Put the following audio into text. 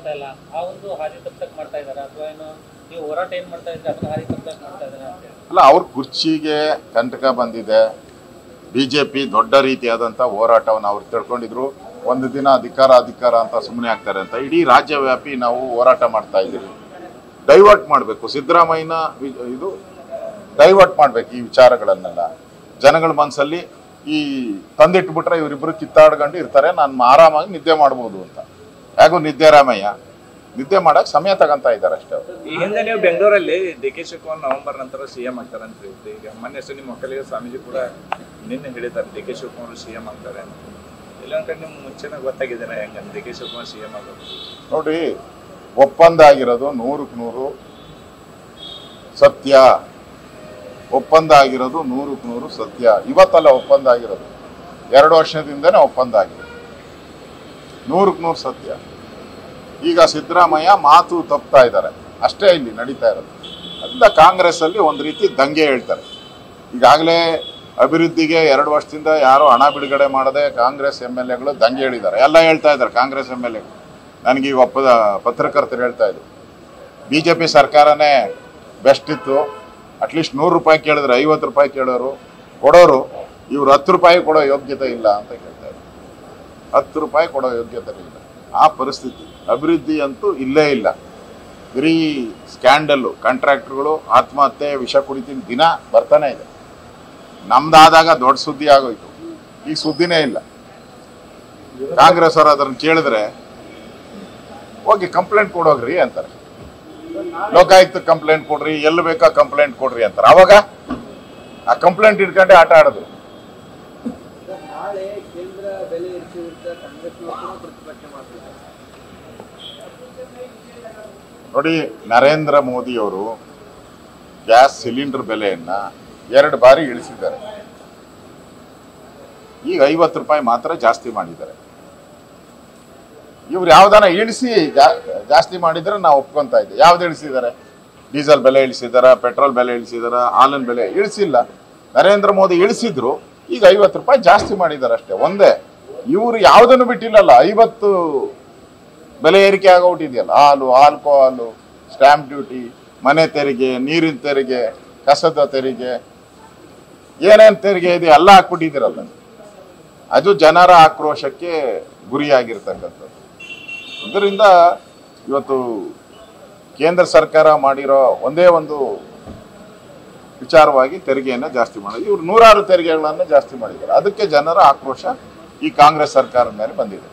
ಕಾಣ್ತಾ ಇಲ್ಲ. ಆ ಒಂದು ಹಾದಿ ತಪ್ಪಕ್ಕೆ ಮಾಡ್ತಾ ಇದ್ದಾರೆ ಅಥವಾ ಏನು ನೀವು ಹೋರಾಟ ಏನು ಮಾಡ್ತಾ ಇದ್ರೆ ಅದನ್ನ ಹಾದಿ ತಪ್ಪಕ್ಕೆ ಮಾಡ್ತಾ ಇದ್ದಾರೆ ಅಂತ? ಅಲ್ಲ, ಅವ್ರ ಕುರ್ಚಿಗೆ ಕಂಟಕ ಬಂದಿದೆ. ಬಿಜೆಪಿ ದೊಡ್ಡ ರೀತಿಯಾದಂಥ ಹೋರಾಟವನ್ನು ಅವ್ರು ತಿಳ್ಕೊಂಡಿದ್ರು. ಒಂದು ದಿನ ಅಧಿಕಾರ ಅಂತ ಸುಮ್ಮನೆ ಆಗ್ತಾರೆ ಅಂತ ಇಡೀ ರಾಜ್ಯವ್ಯಾಪಿ ನಾವು ಹೋರಾಟ ಮಾಡ್ತಾ ಇದ್ದೀವಿ. ಡೈವರ್ಟ್ ಮಾಡಬೇಕು, ಸಿದ್ದರಾಮಯ್ಯನ ಇದು ಡೈವರ್ಟ್ ಮಾಡಬೇಕು ಈ ವಿಚಾರಗಳನ್ನೆಲ್ಲ. ಜನಗಳ ಮನಸ್ಸಲ್ಲಿ ಈ ತಂದಿಟ್ಬಿಟ್ರೆ ಇವರಿಬ್ಬರು ಕಿತ್ತಾಡ್ಕೊಂಡು ಇರ್ತಾರೆ, ನಾನು ಆರಾಮಾಗಿ ನಿದ್ದೆ ಮಾಡ್ಬೋದು ಅಂತ. ಹೇಗೂ ನಿದ್ದೆರಾಮಯ್ಯ ನಿದ್ದೆ ಮಾಡಕ್ ಸಮಯ ತಗೊಂತ ಇದ್ದಾರೆ ಅಷ್ಟೇ. ಈ ಹಿಂದೆ ನೀವು ಬೆಂಗಳೂರಲ್ಲಿ ಡಿ.ಕೆ. ಶಿವಕುಮಾರ್ ನವೆಂಬರ್ ನಂತರ ಸಿಎಂ ಆಗ್ತಾರೆ ಅಂತ ಹೇಳ್ತೀವಿ. ಈಗ ಮೊನ್ನೆ ನಿಮ್ಮ ಮಕ್ಕಳಿಗೆ ಸ್ವಾಮೀಜಿ ಕೂಡ ನಿನ್ನೆ ಹೇಳಿದ್ದಾರೆ ಡಿ.ಕೆ. ಶಿವಕುಮಾರ್ ಸಿಎಂ ಆಗ್ತಾರೆ ಅಂತ. ಇಲ್ಲೊಂದ್ ಕಡೆ ನಿಮ್ಗೆ ಮುಂಚೆನೇ ಗೊತ್ತಾಗಿದ್ದೇನೆ ಹೆಂಗ ಡಿ.ಕೆ. ಶಿವಕುಮಾರ್ ಸಿಎಂ ಆಗೋದು? ನೋಡಿ, ಒಪ್ಪಂದ ಆಗಿರೋದು 100ಕ್ಕೆ 100 ಸತ್ಯ. ಒಪ್ಪಂದ ಆಗಿರೋದು 100ಕ್ಕೆ 100 ಸತ್ಯ. ಇವತ್ತಲ್ಲ ಒಪ್ಪಂದ ಆಗಿರೋದು, 2 ವರ್ಷದಿಂದನೇ ಒಪ್ಪಂದ ಆಗಿದೆ. 100ಕ್ಕೆ 100 ಸತ್ಯ. ಈಗ ಸಿದ್ದರಾಮಯ್ಯ ಮಾತು ತಪ್ತಾ ಇದ್ದಾರೆ ಅಷ್ಟೇ ಇಲ್ಲಿ ನಡೀತಾ ಇರೋದು. ಅದರಿಂದ ಕಾಂಗ್ರೆಸ್ ಅಲ್ಲಿ ಒಂದು ರೀತಿ ದಂಗೆ ಹೇಳ್ತಾರೆ. ಈಗಾಗಲೇ ಅಭಿವೃದ್ಧಿಗೆ 2 ವರ್ಷದಿಂದ ಯಾರು ಹಣ ಬಿಡುಗಡೆ ಮಾಡದೆ ಕಾಂಗ್ರೆಸ್ MLAಗಳು ದಂಗೆ ಹೇಳಿದ್ದಾರೆ. ಎಲ್ಲ ಹೇಳ್ತಾ ಇದ್ದಾರೆ ಕಾಂಗ್ರೆಸ್ MLA. ನನಗೀಗ ಪತ್ರಕರ್ತರು ಹೇಳ್ತಾ ಇದ್ರು, BJP ಸರ್ಕಾರನೇ ಬೆಸ್ಟ್ ಇತ್ತು, ಅಟ್ಲೀಸ್ಟ್ 100 ರೂಪಾಯಿ ಕೇಳಿದ್ರೆ 50 ರೂಪಾಯಿ ಕೊಡೋರು ಇವ್ರು 10 ರೂಪಾಯಿ ಕೊಡೋ ಯೋಗ್ಯತೆ ಇಲ್ಲ ಅಂತ ಕೇಳ್ತಾ ಇದ್ರು. 10 ರೂಪಾಯಿ ಕೊಡೋ ಯೋಗ್ಯತೆ ಇಲ್ಲ. ಆ ಪರಿಸ್ಥಿತಿ. ಅಭಿವೃದ್ಧಿ ಅಂತೂ ಇಲ್ಲೇ ಇಲ್ಲ. ಬರೀ ಸ್ಕ್ಯಾಂಡಲ್ಲು, ಕಾಂಟ್ರಾಕ್ಟರ್ಗಳು ಆತ್ಮಹತ್ಯೆ, ವಿಷ ಕುಡಿತೀನಿ ದಿನ ಬರ್ತಾನೆ ಇದೆ. ನಮ್ದಾದಾಗ ದೊಡ್ಡ ಸುದ್ದಿ ಆಗೋಯ್ತು, ಈ ಸುದ್ದಿನೇ ಇಲ್ಲ. ಕಾಂಗ್ರೆಸ್ ಅವರು ಅದನ್ನು ಕೇಳಿದ್ರೆ ಹೋಗಿ ಕಂಪ್ಲೇಂಟ್ ಕೊಡೋಗ್ರಿ ಅಂತಾರೆ. ಲೋಕಾಯುಕ್ತ ಕಂಪ್ಲೇಂಟ್ ಕೊಡ್ರಿ, ಎಲ್ಲಿ ಬೇಕಾ ಕಂಪ್ಲೇಂಟ್ ಕೊಡ್ರಿ ಅಂತಾರೆ. ಅವಾಗ ಆ ಕಂಪ್ಲೇಂಟ್ ಇಟ್ಕೊಂಡೆ ಆಟ ಆಡೋದು. ನೋಡಿ, ನರೇಂದ್ರ ಮೋದಿ ಅವರು ಗ್ಯಾಸ್ ಸಿಲಿಂಡರ್ ಬೆಲೆಯನ್ನ 2 ಬಾರಿ ಇಳಿಸಿದ್ದಾರೆ. ಈಗ 50 ರೂಪಾಯಿ ಮಾತ್ರ ಜಾಸ್ತಿ ಮಾಡಿದ್ದಾರೆ. ಇವ್ರು ಯಾವ್ದಾನ ಇಳಿಸಿ ಜಾಸ್ತಿ ಮಾಡಿದ್ರೆ ನಾವು ಒಪ್ಕೊಂತ ಇದ್ದೆ. ಯಾವ್ದು ಇಳಿಸಿದ್ದಾರೆ? ಡೀಸೆಲ್ ಬೆಲೆ ಇಳಿಸಿದಾರ, ಪೆಟ್ರೋಲ್ ಬೆಲೆ ಇಳಿಸಿದಾರ, ಹಾಲಿನ ಬೆಲೆ ಇಳಿಸಿಲ್ಲ. ನರೇಂದ್ರ ಮೋದಿ ಇಳಿಸಿದ್ರು, ಈಗ 50 ರೂಪಾಯಿ ಜಾಸ್ತಿ ಮಾಡಿದ್ದಾರೆ ಅಷ್ಟೇ. ಒಂದೇ. ಇವರು ಯಾವುದನ್ನು ಬಿಟ್ಟಿಲ್ಲಲ್ಲ. 50 ಬೆಲೆ ಏರಿಕೆ ಆಗೋಗ್ಬಿಟ್ಟಿದೆಯಲ್ಲ. ಹಾಲು, ಆಲ್ಕೋಹಾಲು, ಸ್ಟ್ಯಾಂಪ್ ಡ್ಯೂಟಿ, ಮನೆ ತೆರಿಗೆ, ನೀರಿನ ತೆರಿಗೆ, ಕಸದ ತೆರಿಗೆ, ಏನೇನು ತೆರಿಗೆ ಇದೆ ಎಲ್ಲ ಹಾಕ್ಬಿಟ್ಟಿದ್ದೀರಲ್ಲ. ಅದು ಜನರ ಆಕ್ರೋಶಕ್ಕೆ ಗುರಿಯಾಗಿರ್ತಕ್ಕಂಥದ್ದು. ಇದರಿಂದ ಇವತ್ತು ಕೇಂದ್ರ ಸರ್ಕಾರ ಮಾಡಿರೋ ಒಂದೇ ಒಂದು ವಿಚಾರವಾಗಿ ತೆರಿಗೆಯನ್ನು ಜಾಸ್ತಿ ಮಾಡಿದ್ರು. ಇವರು 100 ತೆರಿಗೆಗಳನ್ನು ಜಾಸ್ತಿ ಮಾಡಿದ್ದಾರೆ. ಅದಕ್ಕೆ ಜನರ ಆಕ್ರೋಶ ಈ ಕಾಂಗ್ರೆಸ್ ಸರ್ಕಾರದ ಮೇಲೆ ಬಂದಿದೆ.